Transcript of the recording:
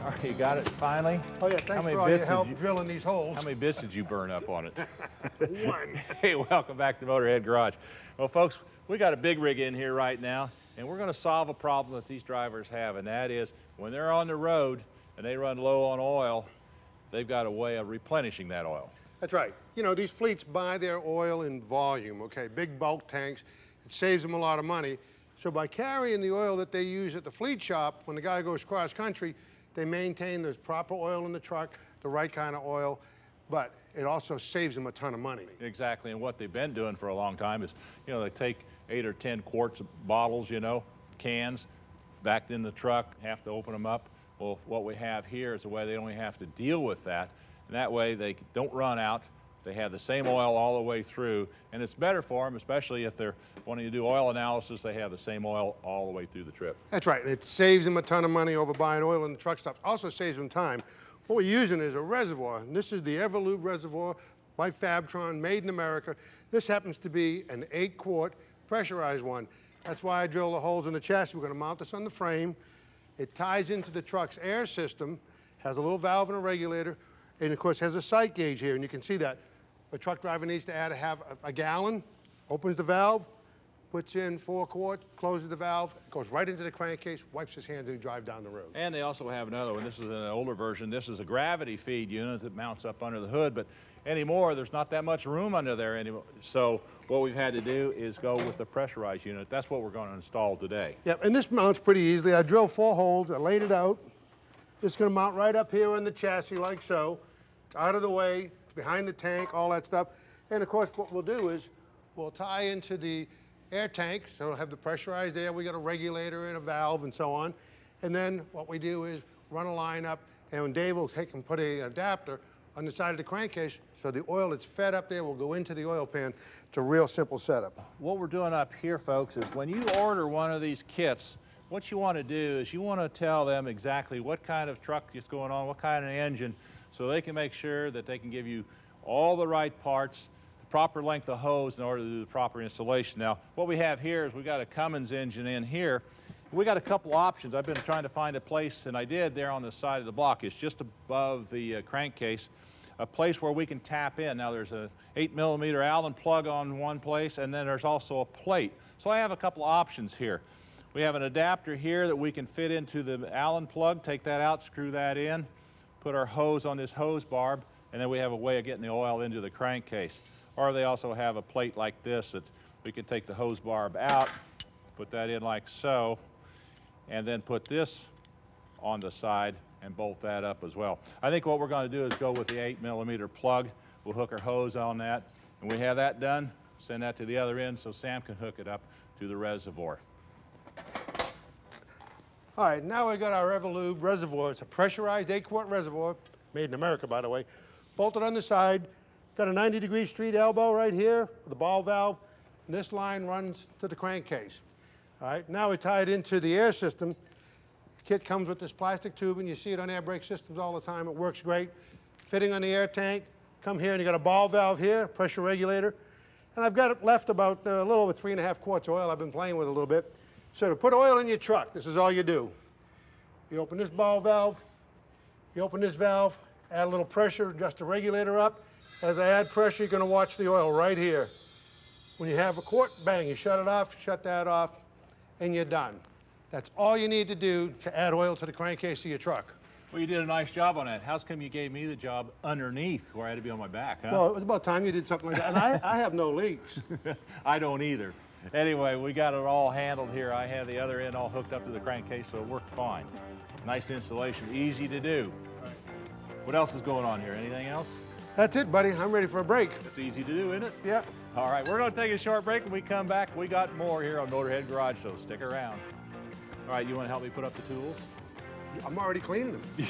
All right, you got it finally? Oh yeah, thanks for all your help drilling these holes. How many bits did you burn up on it? One. Hey, welcome back to Motorhead Garage. Well, folks, we got a big rig in here right now, and we're going to solve a problem that these drivers have, and that is when they're on the road and they run low on oil, they've got a way of replenishing that oil. That's right. You know, these fleets buy their oil in volume, okay, big bulk tanks. It saves them a lot of money. So by carrying the oil that they use at the fleet shop, when the guy goes cross country, they maintain the proper oil in the truck, the right kind of oil, but it also saves them a ton of money. Exactly, and what they've been doing for a long time is, you know, they take 8 or 10 quarts of bottles, you know, cans, backed in the truck, have to open them up. Well, what we have here is a way they only have to deal with that, and that way they don't run out. They have the same oil all the way through, and it's better for them, especially if they're wanting to do oil analysis, they have the same oil all the way through the trip. That's right. It saves them a ton of money over buying oil in the truck stops. Also saves them time. What we're using is a reservoir, and this is the Everlube Reservoir by Fabtron, made in America. This happens to be an 8-quart pressurized one. That's why I drilled the holes in the chassis. We're going to mount this on the frame. It ties into the truck's air system, has a little valve and a regulator, and of course has a sight gauge here, and you can see that. A truck driver needs to have a gallon, opens the valve, puts in 4 quarts, closes the valve, goes right into the crankcase, wipes his hands, and he drives down the road. And they also have another one. This is an older version. This is a gravity feed unit that mounts up under the hood, but anymore, there's not that much room under there anymore. So what we've had to do is go with the pressurized unit. That's what we're going to install today. Yep, and this mounts pretty easily. I drilled 4 holes, I laid it out. It's going to mount right up here on the chassis like so. It's out of the way, it's behind the tank, all that stuff. And of course, what we'll do is we'll tie into the air tank, so it'll have the pressurized air. We got a regulator and a valve and so on. And then what we do is run a line up, and Dave will take and put an adapter on the side of the crankcase, so the oil that's fed up there will go into the oil pan. It's a real simple setup. What we're doing up here, folks, is when you order one of these kits, what you want to do is you want to tell them exactly what kind of truck is going on, what kind of engine, so they can make sure that they can give you all the right parts, the proper length of hose in order to do the proper installation. Now, what we have here is we got a Cummins engine in here. We got a couple options. I've been trying to find a place, and I did there on the side of the block. It's just above the crankcase, a place where we can tap in. Now, there's a 8mm Allen plug on one place, and then there's also a plate. So I have a couple of options here. We have an adapter here that we can fit into the Allen plug, take that out, screw that in, put our hose on this hose barb, and then we have a way of getting the oil into the crankcase. Or they also have a plate like this that we can take the hose barb out, put that in like so, and then put this on the side and bolt that up as well. I think what we're going to do is go with the 8mm plug. We'll hook our hose on that, and we have that done, send that to the other end so Sam can hook it up to the reservoir. All right, now we got our Everlube Reservoir. It's a pressurized 8-quart reservoir, made in America, by the way. Bolted on the side. Got a 90-degree street elbow right here with a ball valve, and this line runs to the crankcase. All right, now we tie it into the air system. The kit comes with this plastic tubing. You see it on air brake systems all the time. It works great. Fitting on the air tank. Come here, and you got a ball valve here, pressure regulator. And I've got it left about a little over 3.5 quarts of oil. I've been playing with it a little bit. So to put oil in your truck, this is all you do. You open this ball valve, you open this valve, add a little pressure, adjust the regulator up. As I add pressure, you're going to watch the oil right here. When you have a quart, bang, you shut it off, shut that off, and you're done. That's all you need to do to add oil to the crankcase of your truck. Well, you did a nice job on that. How's come you gave me the job underneath where I had to be on my back, huh? Well, it was about time you did something like that. And I have no leaks. I don't either. Anyway, we got it all handled here. I had the other end all hooked up to the crankcase, so it worked fine. Nice installation, easy to do. What else is going on here? Anything else? That's it, buddy. I'm ready for a break. It's easy to do, isn't it? Yeah. All right, we're going to take a short break. When we come back, we got more here on Motorhead Garage, so stick around. All right, you want to help me put up the tools? I'm already cleaning them.